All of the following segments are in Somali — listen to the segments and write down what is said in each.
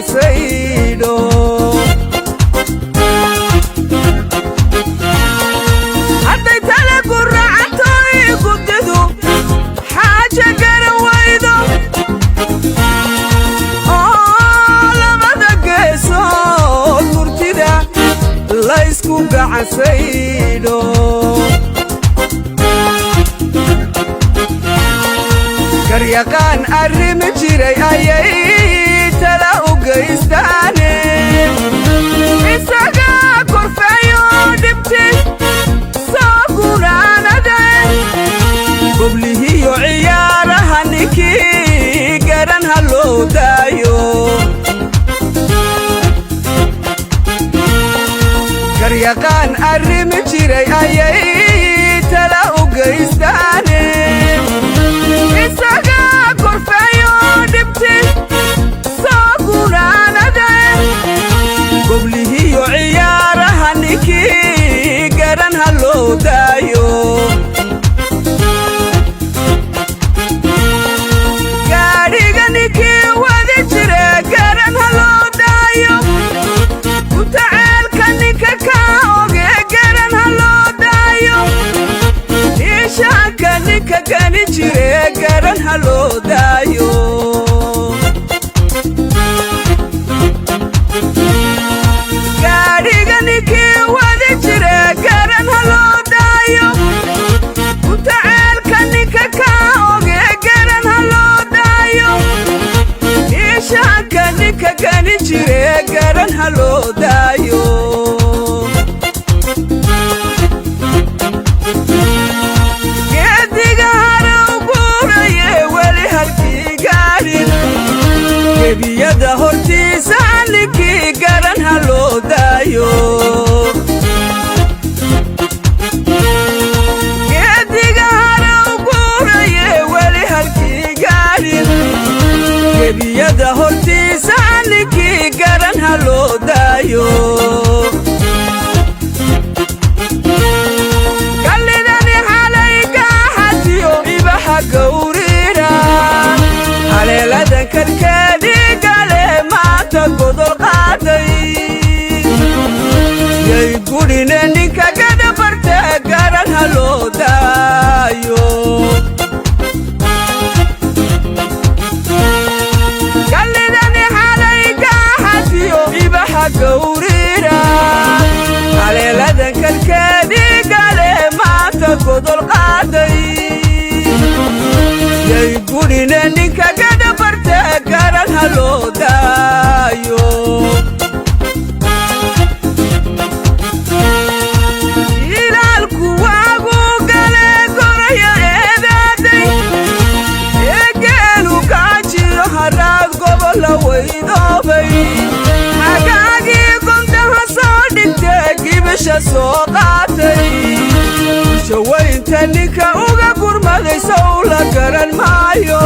saydho hadday tale ku raacato ii gubdidu xaaja garan waydo oo labada geesood murtida laysku gacan saydho garyaqaan arrimi jiray ayay tala u geystaane isaga korfeeyo dhibti soo gunaanade goblihiyo ciyaaraha ninkii garan ha loo daayo garyaqaan arrimi jiray ayay tala u geystaane isaga korfeeyo dhibti soo gunaanade goblihiyo ciyaaraha ninkii garan ha loo daayo gaadhiga ninkii wadi jire garan ha loo daayo kutaceelka ninka ka oge garan ha loo daayo ishaanka ninka gani jire garan ha loo daayo gaadhiga ninkii wadi jire garan ha loo daayo kutaceelka ninka ka oge garan ha loo daayo ishaanka ninka gani jire garan ha loo daayo gebiyada hortiisa ninkii garan ha loo daayo geediga haraw guuraye weli halkii gaadhin gebiyada hortiisa ninkii garan ha loo daayo kallidani xalay gaaxatiyo ibaha gawrira haleeladan karkeedi gale maanta godol qaaday yay gudhine ninka gada barte garan ha loo daayo kallidani xalay gaaxatiyo ibaha gawrira haleeladan karkeedi gale maanta godol qaaday yay gudhine ninka gada barte garan ha loo daayo ilaalku waagu gale goraya eedaaday eegeelu gaajiyo haraad gobola weydoobay xagaagii gondaha soo dhigtee gibisha soo qaatay shawaynta ninka uga gurmaday sow la garan maayo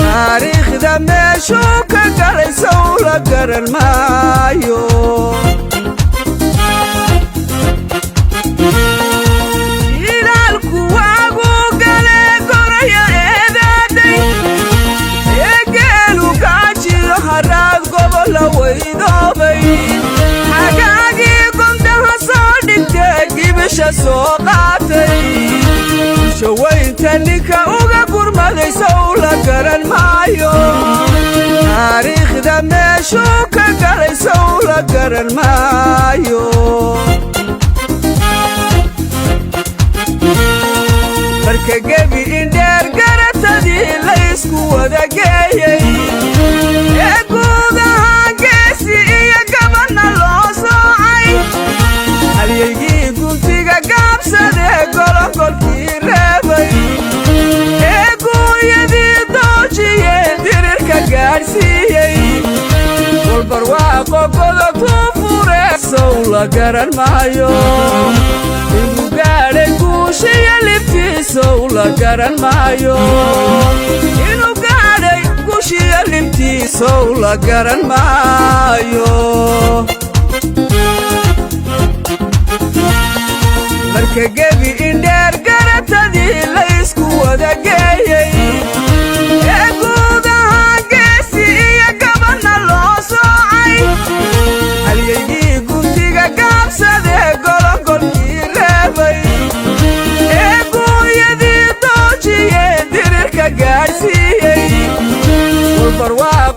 taariikhda meeshuu ka galay sow la garan maayo ilaalku waagu gale goraya eedaaday eegeelu gaajiyo haraad gobola weydoobay xagaagii gondaha soo dhigtee gibisha soo qaatay shawaynta ninka uga gurmaday sow la garan maayo taariikhda meeshuu ka galay sow la garan maayo marka gebi indheer garatadii laysku wada geeyey ee guudahaan geesi iyo gabanna loo soocay halyaygii guntiga gaabsadee golongolkii reebay ee guuryadii doojiye dirirka gaadhsiiyey walbarwaaqo godobtuu fure sow la garan maayo igu gaadhay guushiyo libtiisow la garan maayo inuu gaadhay guushiyo libtiisow la garan maayo marka gebi indheer garatadii laysku wada geeyey ee guudahaan geesi iyo gabanna loo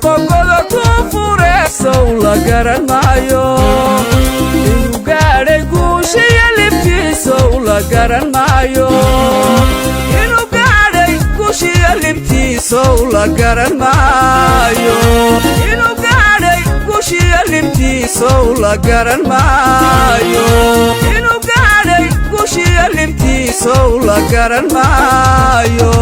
ogoda ku fure sow la garan maayo inuu gaadhay guushiya libtiisow la garan maayo inuu gaadhay guushiya libtiisow la garan maayo inuu gaadhay guushiya libtiisow la garan maayo inuu gaadhay guushiya libtiisow la garan maayo